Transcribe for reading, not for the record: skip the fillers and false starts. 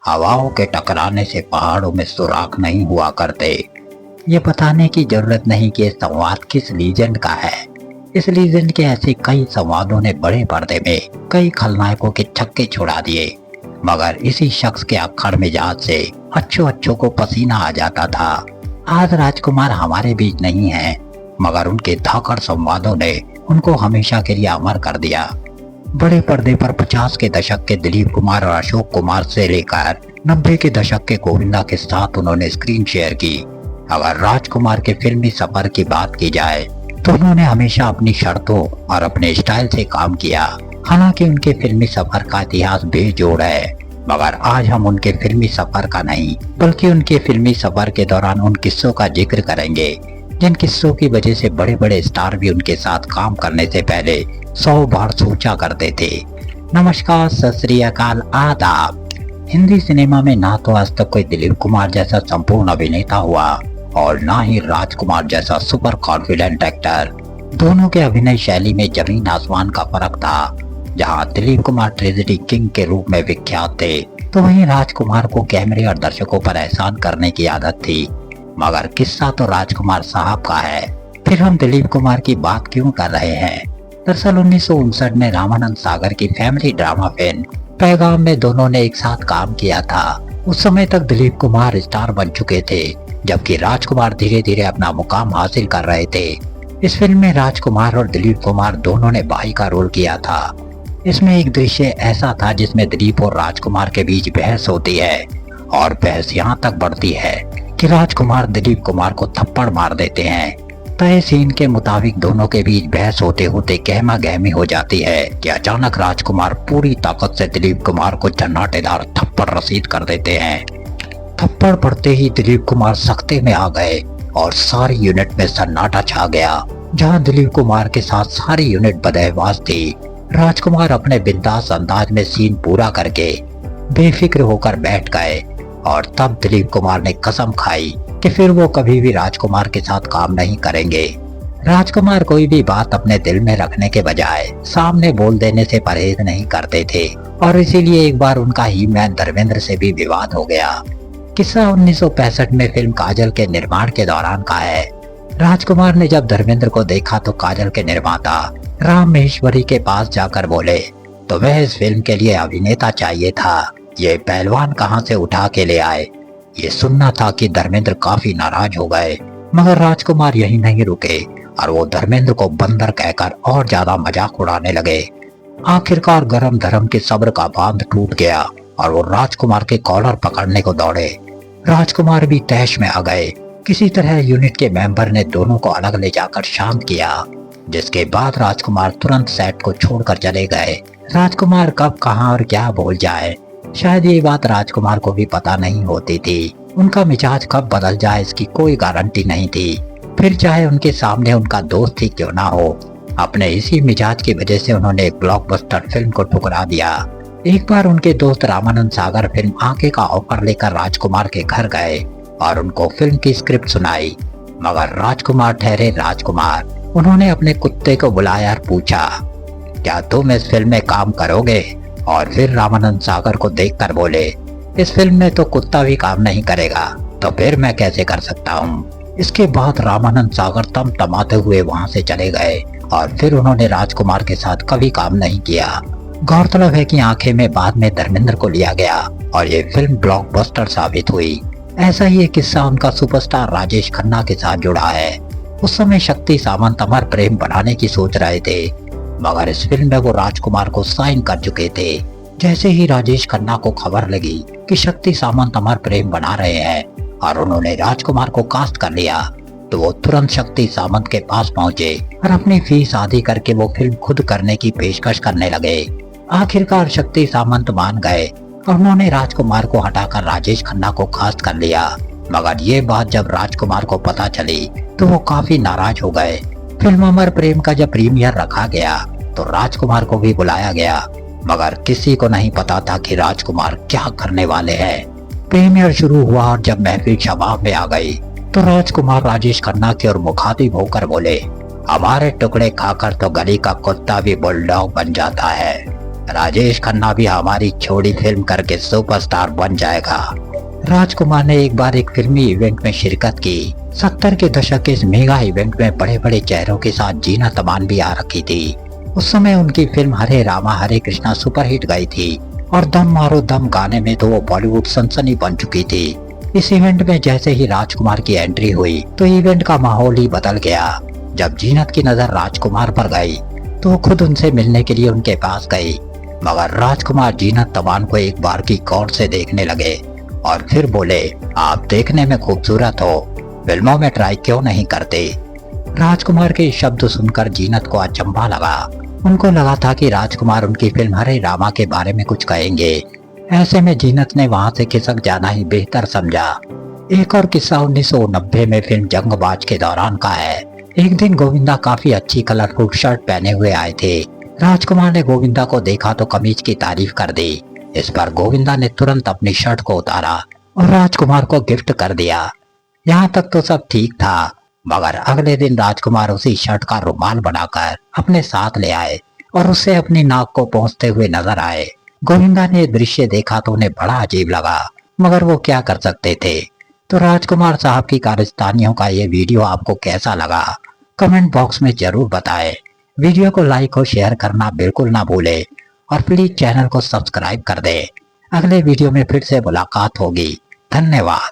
हवाओं के टकराने से पहाड़ों में सुराख नहीं हुआ करते। ये बताने की जरूरत नहीं कि ये संवाद किस लीजेंड का है। इस लीजेंड के ऐसे कई संवादों ने बड़े पर्दे में कई खलनायकों के छक्के छुड़ा दिए, मगर इसी शख्स के अक्खड़ मिजाज से अच्छों को पसीना आ जाता था। आज राजकुमार हमारे बीच नहीं है, मगर उनके धाकड़ संवादों ने उनको हमेशा के लिए अमर कर दिया। बड़े पर्दे पर 50 के दशक के दिलीप कुमार और अशोक कुमार से लेकर 90 के दशक के गोविंदा के साथ उन्होंने स्क्रीन शेयर की। अगर राजकुमार के फिल्मी सफर की बात की जाए तो उन्होंने हमेशा अपनी शर्तों और अपने स्टाइल से काम किया। हालांकि उनके फिल्मी सफर का इतिहास बेजोड़ है, मगर आज हम उनके फिल्मी सफर का नहीं बल्कि उनके फिल्मी सफर के दौरान उन किस्सों का जिक्र करेंगे, जिन किस्सों की वजह से बड़े बड़े स्टार भी उनके साथ काम करने से पहले 100 बार सोचा करते थे। नमस्कार, सत श्री अकाल, आदाब। हिंदी सिनेमा में ना तो आज तक कोई दिलीप कुमार जैसा संपूर्ण अभिनेता हुआ और ना ही राजकुमार जैसा सुपर कॉन्फिडेंट एक्टर। दोनों के अभिनय शैली में जमीन आसमान का फर्क था। जहां दिलीप कुमार ट्रेजेडी किंग के रूप में विख्यात थे, तो वहीं राजकुमार को कैमरे और दर्शकों पर एहसान करने की आदत थी। मगर किस्सा तो राजकुमार साहब का है, फिर हम दिलीप कुमार की बात क्यों कर रहे हैं? दरअसल 1959 में रामानंद सागर की फैमिली ड्रामा फिल्म पैगाम में दोनों ने एक साथ काम किया था। उस समय तक दिलीप कुमार स्टार बन चुके थे, जबकि राजकुमार धीरे धीरे अपना मुकाम हासिल कर रहे थे। इस फिल्म में राजकुमार और दिलीप कुमार दोनों ने भाई का रोल किया था। इसमें एक दृश्य ऐसा था जिसमें दिलीप और राजकुमार के बीच बहस होती है, और बहस यहाँ तक बढ़ती है कि राजकुमार दिलीप कुमार को थप्पड़ मार देते हैं। तय सीन के मुताबिक दोनों के बीच बहस होते होते गहमा गहमी हो जाती है कि अचानक राजकुमार पूरी ताकत से दिलीप कुमार को झन्नाटेदार थप्पड़ रसीद कर देते हैं। थप्पड़ पड़ते ही दिलीप कुमार सख्ते में आ गए और सारी यूनिट में सन्नाटा छा गया। जहां दिलीप कुमार के साथ सारी यूनिट बदहवास थी, राजकुमार अपने बिंदास अंदाज में सीन पूरा करके बेफिक्र होकर बैठ गए। और तब दिलीप कुमार ने कसम खाई कि फिर वो कभी भी राजकुमार के साथ काम नहीं करेंगे। राजकुमार कोई भी बात अपने दिल में रखने के बजाय सामने बोल देने से परहेज नहीं करते थे, और इसीलिए एक बार उनका ही मैन धर्मेंद्र से भी विवाद हो गया। किस्सा 1965 में फिल्म काजल के निर्माण के दौरान का है। राजकुमार ने जब धर्मेंद्र को देखा तो काजल के निर्माता राम महेश्वरी के पास जाकर बोले, तुम्हें इस फिल्म के लिए अभिनेता चाहिए था, ये पहलवान कहाँ से उठा के ले आए। ये सुनना था कि धर्मेंद्र काफी नाराज हो गए, मगर राजकुमार यही नहीं रुके और वो धर्मेंद्र को बंदर कहकर और ज्यादा मजाक उड़ाने लगे। आखिरकार गरम धर्म के सब्र का बांध टूट गया और वो राजकुमार के कॉलर पकड़ने को दौड़े। राजकुमार भी तैश में आ गए। किसी तरह यूनिट के मेंबर ने दोनों को अलग ले जाकर शांत किया, जिसके बाद राजकुमार तुरंत सेट को छोड़कर चले गए। राजकुमार कब कहां और क्या बोल जाए, शायद ये बात राजकुमार को भी पता नहीं होती थी। उनका मिजाज कब बदल जाए इसकी कोई गारंटी नहीं थी। फिर चाहे उनके सामने उनका दोस्त ही क्यों ना हो, अपने इसी मिजाज की वजह से उन्होंने एक ब्लॉकबस्टर फिल्म को ठुकरा दिया। एक बार उनके दोस्त रामानंद सागर फिल्म आंखें का ऑफर लेकर राजकुमार के घर गए और उनको फिल्म की स्क्रिप्ट सुनाई, मगर राजकुमार ठहरे राजकुमार। उन्होंने अपने कुत्ते को बुलाया और पूछा, क्या तुम इस फिल्म में काम करोगे? और फिर रामानंद सागर को देखकर बोले, इस फिल्म में तो कुत्ता भी काम नहीं करेगा, तो फिर मैं कैसे कर सकता हूँ। इसके बाद रामानंद सागर तमतमाते हुए वहाँ से चले गए और फिर उन्होंने राजकुमार के साथ कभी काम नहीं किया। गौरतलब है कि आंखें में बाद में धर्मेंद्र को लिया गया और ये फिल्म ब्लॉकबस्टर साबित हुई। ऐसा ही एक किस्सा उनका सुपरस्टार राजेश खन्ना के साथ जुड़ा है। उस समय शक्ति सामंत अमर प्रेम बनाने की सोच रहे थे, मगर इस फिल्म में वो राजकुमार को साइन कर चुके थे। जैसे ही राजेश खन्ना को खबर लगी कि शक्ति सामंत अमर प्रेम बना रहे हैं और उन्होंने राजकुमार को कास्ट कर लिया, तो वो तुरंत शक्ति सामंत के पास पहुंचे और अपनी फीस आधी करके वो फिल्म खुद करने की पेशकश करने लगे। आखिरकार शक्ति सामंत मान गए और उन्होंने राजकुमार को हटाकर राजेश खन्ना को कास्ट कर लिया। मगर ये बात जब राजकुमार को पता चली तो वो काफी नाराज हो गए। फिल्म अमर प्रेम का जब प्रीमियर रखा गया तो राजकुमार को भी बुलाया गया, मगर किसी को नहीं पता था कि राजकुमार क्या करने वाले हैं। प्रीमियर शुरू हुआ और जब महफिल शबाब में आ गई तो राजकुमार राजेश खन्ना की ओर मुखातिब होकर बोले, हमारे टुकड़े खाकर तो गली का कुत्ता भी बुलडॉग बन जाता है। राजेश खन्ना भी हमारी छोड़ी फिल्म करके सुपरस्टार बन जाएगा। राजकुमार ने एक बार एक फिल्मी इवेंट में शिरकत की। 70 के दशक के इस मेगा इवेंट में बड़े बड़े चेहरों के साथ जीनत अमान भी आ रखी थी। उस समय उनकी फिल्म हरे रामा हरे कृष्णा सुपरहिट गई थी और दम मारो दम गाने में तो वो बॉलीवुड सनसनी बन चुकी थी। इस इवेंट में जैसे ही राजकुमार की एंट्री हुई तो इवेंट का माहौल ही बदल गया। जब जीनत की नजर राजकुमार पर गई तो वो खुद उनसे मिलने के लिए उनके पास गई, मगर राजकुमार जीनत अमान को एक बार की गौर से देखने लगे और फिर बोले, आप देखने में खूबसूरत हो, फिल्मों में ट्राई क्यों नहीं करते। राजकुमार के शब्द सुनकर जीनत को अचंभा लगा। उनको लगा था कि राजकुमार उनकी फिल्म हरे रामा के बारे में कुछ कहेंगे। ऐसे में जीनत ने वहां से खिसक जाना ही बेहतर समझा। एक और किस्सा 1990 में फिल्म जंगबाज के दौरान का है। एक दिन गोविंदा काफी अच्छी कलरफुल शर्ट पहने हुए आए थे। राजकुमार ने गोविंदा को देखा तो कमीज की तारीफ कर दी। इस पर गोविंदा ने तुरंत अपनी शर्ट को उतारा और राजकुमार को गिफ्ट कर दिया। यहाँ तक तो सब ठीक था, मगर अगले दिन राजकुमार उसी शर्ट का रुमाल बनाकर अपने साथ ले आए और उससे अपनी नाक को पोंछते हुए नजर आए। गोविंदा ने दृश्य देखा तो उन्हें बड़ा अजीब लगा, मगर वो क्या कर सकते थे। तो राजकुमार साहब की कारस्तानियों का ये वीडियो आपको कैसा लगा, कमेंट बॉक्स में जरूर बताएं। वीडियो को लाइक और शेयर करना बिल्कुल ना भूले और प्लीज चैनल को सब्सक्राइब कर दें। अगले वीडियो में फिर से मुलाकात होगी। धन्यवाद।